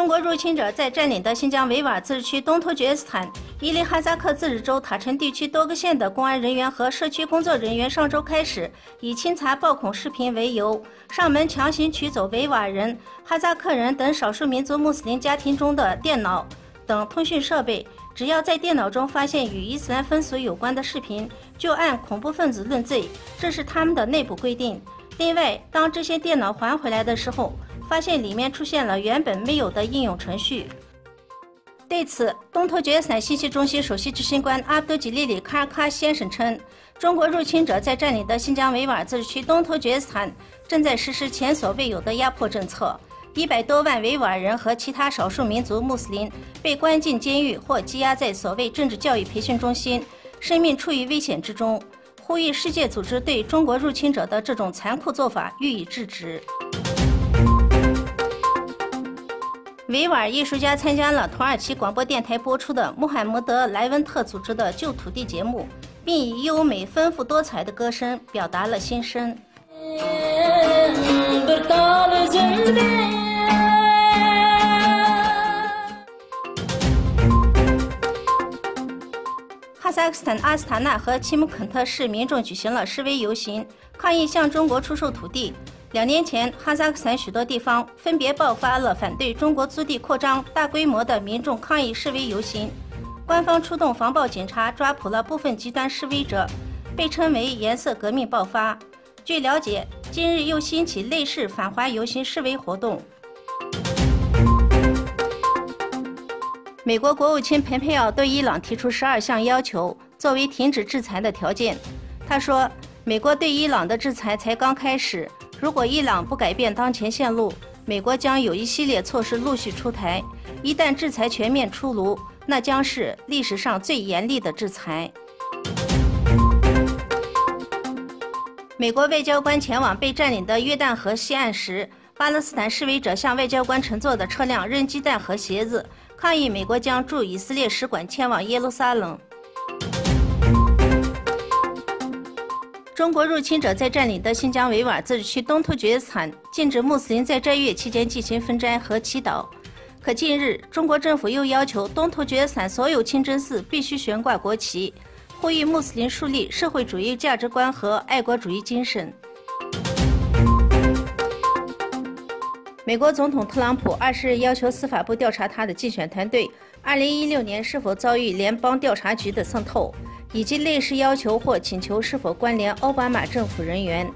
中国入侵者在占领的新疆维吾尔自治区东突厥斯坦、伊犁哈萨克自治州塔城地区多个县的公安人员和社区工作人员上周开始以清查暴恐视频为由，上门强行取走维吾尔人、哈萨克人等少数民族穆斯林家庭中的电脑等通讯设备。只要在电脑中发现与伊斯兰风俗有关的视频，就按恐怖分子论罪，这是他们的内部规定。另外，当这些电脑还回来的时候，发现里面出现了原本没有的应用程序。对此，东突厥斯坦信息中心首席执行官阿卜杜吉利里卡尔卡先生称，中国入侵者在占领的新疆维吾尔自治区东突厥斯坦正在实施前所未有的压迫政策，100多万维吾尔人和其他少数民族穆斯林被关进监狱或羁押在所谓政治教育培训中心，生命处于危险之中，呼吁世界组织对中国入侵者的这种残酷做法予以制止。维吾尔艺术家参加了土耳其广播电台播出的穆罕默德·莱文特组织的旧土地节目，并以优美丰富多彩的歌声表达了心声。哈萨克斯坦阿斯塔纳和齐姆肯特市民众举行了示威游行，抗议向中国出售土地。2年前，哈萨克斯坦许多地方分别爆发了反对中国租地扩张大规模的民众抗议示威游行，官方出动防暴警察抓捕了部分极端示威者，被称为颜色革命爆发。据了解，今日又兴起类似反华游行示威活动。美国国务卿蓬佩奥对伊朗提出12项要求，作为停止制裁的条件。他说，美国对伊朗的制裁才刚开始，如果伊朗不改变当前线路，美国将有一系列措施陆续出台。一旦制裁全面出炉，那将是历史上最严厉的制裁。美国外交官前往被占领的约旦河西岸时，巴勒斯坦示威者向外交官乘坐的车辆扔鸡蛋和鞋子，抗议美国将驻以色列使馆迁往耶路撒冷。中国入侵者在占领的新疆维吾尔自治区东突厥斯坦禁止穆斯林在斋月期间进行分斋和祈祷。可近日，中国政府又要求东突厥斯坦所有清真寺必须悬挂国旗，呼吁穆斯林树立社会主义价值观和爱国主义精神。美国总统特朗普20日要求司法部调查他的竞选团队2016年是否遭遇联邦调查局的渗透，以及类似要求或请求是否关联奥巴马政府人员。